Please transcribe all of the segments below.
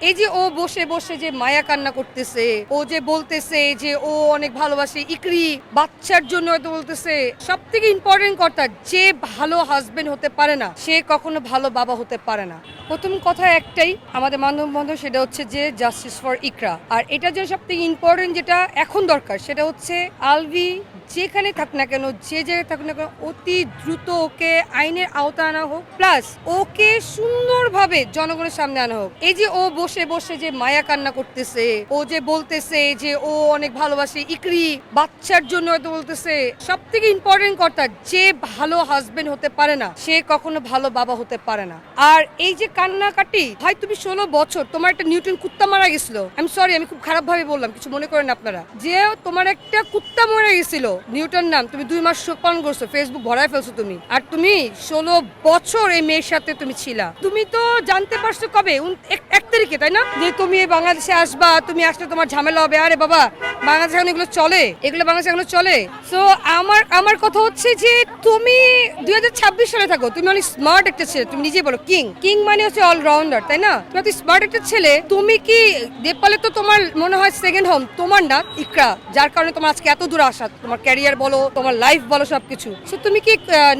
এই যে ও বসে বসে যে মায়া কান্না করতেছে, ও যে বলতেছে যে ও অনেক ভালোবাসে ইকরি, বাচ্চার জন্য হয়তো বলতেছে। সব থেকে ইম্পর্টেন্ট কথা, যে ভালো হাজবেন্ড হতে পারে না সে কখনো ভালো বাবা হতে পারে না। প্রথম কথা একটাই আমাদের মানববন্ধন, সেটা হচ্ছে যে জাস্টিস ফর ইকরা। আর এটা যে সব থেকে ইম্পর্টেন্ট যেটা এখন দরকার সেটা হচ্ছে আলভি যেখানে থাক না কেন, যে জায়গায় থাকুক না কেন, অতি দ্রুত ওকে আইনের আওতায় আনা হোক, প্লাস ওকে সুন্দরভাবে জনগণের সামনে আনা হোক। এই যে ও বসে বসে যে মায়া কান্না করতেছে, ও যে বলতেছে যে ও অনেক ভালোবাসে ইকরি, বাচ্চার জন্য হয়তো বলতেছে। সব থেকে ইম্পর্টেন্ট কথা, যে ভালো হাজবেন্ড হতে পারে না সে কখনো ভালো বাবা হতে পারে না। আর এই যে কান্নাকাটি, ভাই তুমি 16 বছর, তোমার একটা নিউটন কুত্তা মারা গেছিল। আমি সরি, আমি খুব খারাপ ভাবে বললাম, কিছু মনে করেন আপনারা। যে তোমার একটা কুত্তা মরে গেছিল, নিউটন নাম, তুমি 2 মাস শোক পালন করছো, ফেসবুক ভরায় ফেলছো তুমি। আর তুমি 16 বছর এই মেয়ের সাথে তুমি ছিলা। তুমি তো জানতে পারছো কবে? 1 তারিখে, তাই না? যে তুমি বাংলাদেশে আসবা, তুমি আসলে তোমার ঝামেলা হবে। আরে বাবা, বাংলাদেশে এখন এগুলো চলে, এগুলো বাংলাদেশে এখনো চলে। সো আমার কথা হচ্ছে যে তুমি 2026 সালে থাকো, তুমি অনেক স্মার্ট একটা ছেলে, তুমি নিজেই বলো কিং মানে হচ্ছে অলরাউন্ডার, তাই না? তুমি এত স্মার্ট একটা ছেলে, তুমি কি নেপালে তো তোমার মনে হয় সেকেন্ড হোম, তোমার না ইকরা, যার কারণে তোমার আজকে এত দূর আসা, তোমার ক্যারিয়ার বলো, তোমার লাইফ বলো, সবকিছু। সো তুমি কি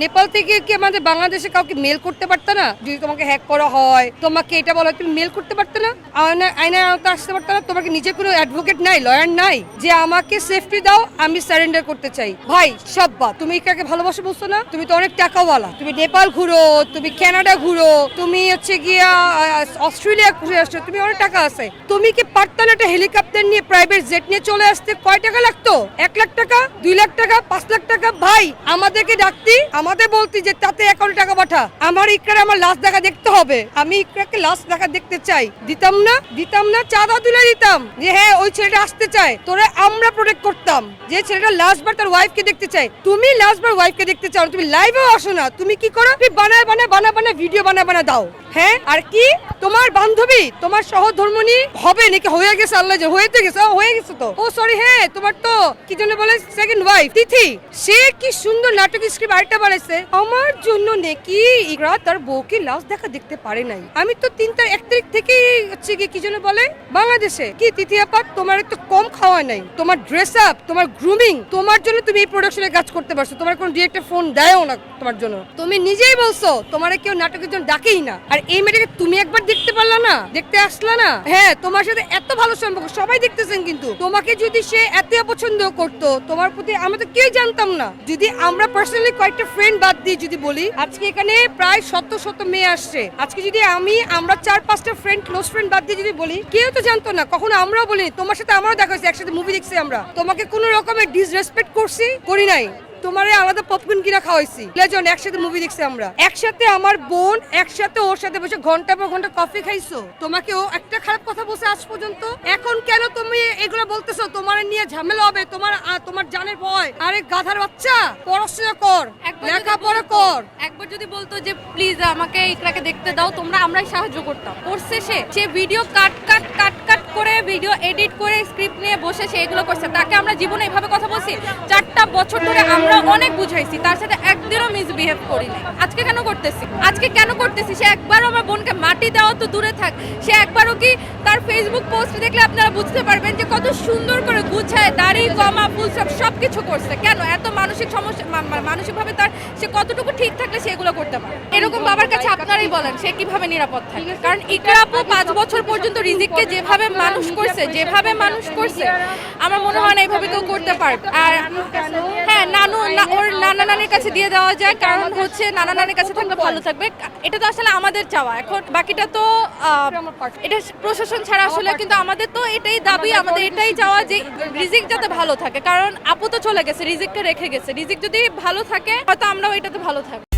নেপাল থেকে কি আমাদের বাংলাদেশে কাউকে মেল করতে পারতে না? যদি তোমাকে হ্যাক করা হয়, তোমাকে এটা বলা হয়, তুমি মেল করতে পারতে না? আইনের আওতায় আসতে পারতে না? তোমাকে নিজে কোনো অ্যাডভোকেট নাই, লয়ার নাই যে আমাকে সেফটি দাও, আমি সারেন্ডার করতে চাই? ভাই সব বাদ, তুমি ইকরাকে ভালোবাসা বলছো না? তুমি তো অনেক টাকাওয়ালা, তুমি নেপাল ঘুরো, তুমি কানাডা ঘুরো, তুমি হচ্ছে গিয়া অস্ট্রেলিয়া ঘুরে আসছো, তুমি অনেক টাকা আছে। তুমি কি পারতে না একটা হেলিকপ্টার নিয়ে, প্রাইভেট জেট নিয়ে চলে আসতে? কয় টাকা লাগতো? 1 লাখ টাকা, 2 লাখ টাকা, 5 লাখ টাকা? ভাই আমাদেরকে ডাকতি, আমাদের বলতি যে তাতে অ্যাকাউন্টে টাকা পাঠা, আমার ইকরার আমার লাশ দেখা দেখতে হবে, আমি ইকরাকে লাশ দেখা দেখতে চাই। দিতাম না, চাঁদা তুলে দিতাম যে হ্যাঁ ওই ছেলেটা আসতে চায়, তোরা আমরা প্রোটেক্ট করতাম। যে ছেলেটা লাস্ট বার তার ওয়াইফকে দেখতে চায়, তুমি লাস্ট বার ওয়াইফকে দেখতে চাও, তুমি লাইভেও আসো না। তুমি কি করো? তুমি বানায় ভিডিও বানায় দাও। হ্যাঁ, আর কি তোমার বান্ধবী, তোমার সহধর্মিণী হবে নাকি হয়ে গেছে? আল্লাহ যে হয়ে গেছে, হয়ে গেছে তো। ও সরি, হ্যাঁ তোমার তো কি জন্য বলে সেকেন্ড ওয়াইফ তিথি, সে কি সুন্দর নাটক স্ক্রিপ্ট আরেকটা বানাইছে আমার জন্য নাকি ইকরা তার বউকে লাশ দেখা দেখতে পারে নাই। আমি তো 1 তারিখ থেকেই হচ্ছে কি জন্য বলে বাংলাদেশে কি তিথি আপা, তোমার তো কম খাওয়া নাই, তোমার ড্রেস আপ, তোমার গ্রুমিং, তোমার জন্য তুমি এই প্রোডাকশনে কাজ করতে পারছো, তোমার কোনো ডিরেক্টর ফোন দেয়ও না তোমার জন্য। তুমি নিজেই বলছো তোমার কেউ নাটকের জন্য ডাকেই না। আর এই মেয়েটাকে তুমি একবার দেখতে পারলা না, দেখতে আসলা না? হ্যাঁ, তোমার সাথে এত ভালো সম্পর্ক, সবাই দেখতেছেন, কিন্তু তোমাকে যদি সে এত অপছন্দ করতো, তোমার প্রতি আমরা তো কেউ জানতাম না। যদি আমরা পার্সোনালি কয়েকটা ফ্রেন্ড বাদ দিয়ে যদি বলি, আজকে এখানে প্রায় শত মেয়ে আসছে, আজকে যদি আমরা 4-5টা ফ্রেন্ড, ক্লোজ ফ্রেন্ড বাদ দিয়ে যদি বলি, কেউ তো জানতো না, কখনো আমরাও বলিনি। তোমার সাথে আমারও দেখা হয়েছে, একসাথে মুভি দেখছি আমরা, তোমাকে কোনো রকমের ডিসরেসপেক্ট করছি? করি নাই। তোমারে আলাদা পপকর্ন কিনা খাওয়াইছি, একসাথে মুভি দেখছি আমরা, একসাথে আমার বোন একসাথে ওর সাথে বসে ঘন্টা পর ঘন্টা কফি খাইছো। তোমাকে ও একটা খারাপ কথা বলছে আজ পর্যন্ত? এখন কেন তুমি এগুলো বলতেছো? তোমার নিয়ে ঝামেলা হবে, তোমার জানের ভয়। আরে গাধার বাচ্চা, পড়াশোনা কর, লেখাপড়া কর। একবার যদি বলতো যে প্লিজ আমাকে ইকরাকে দেখতে দাও, আমরাই সাহায্য করতাম। করছে সে ভিডিও কাট করে, ভিডিও এডিট করে, স্ক্রিপ্ট নিয়ে বসে সে এগুলো করছে। তাকে আমরা জীবনে এভাবে কথা বলছি? 4টা বছর ধরে আমরা অনেক বুঝাইছি, তার সাথে একদিনও মিসবিহেভ করি নাই। আজকে কেন করতেছি? সে একবারও আমার বোনকে মাটি দেওয়া তো দূরে থাক, সে একবারও কি তার ফেসবুক পোস্ট দেখলে আপনারা বুঝতে পারবেন যে কত সুন্দর করে গুছায় দাড়ি, কমা, ফুল সবকিছু করছে। কেন এত মানসিক সমস্যা, মানসিকভাবে তার সে কতটুকু ঠিক থাকলে সে এগুলো করতে পারে? এরকম বাবার কাছে আপনারাই বলেন সে কিভাবে নিরাপদ থাকে? কারণ ইকরা আপু 5 বছর পর্যন্ত রিজিককে যেভাবে মানুষ করছে আমার মনে হয় না এইভাবে কেউ করতে পারবে। আর হ্যাঁ, ওর নানা নানির কাছে দিয়ে দেওয়া যায়, কারণ হচ্ছে নানা নানির কাছে থাকলে ভালো থাকবে। এটা তো আসলে আমাদের চাওয়া, এখন বাকিটা তো এটা প্রশাসন ছাড়া আসলে, কিন্তু আমাদের তো এটাই দাবি, আমাদের এটাই চাওয়া যে রিজিক যাতে ভালো থাকে। কারণ আপু তো চলে গেছে, রিজিকটা রেখে গেছে, রিজিক যদি ভালো থাকে হয়তো আমরাও এটাতে ভালো থাকবো।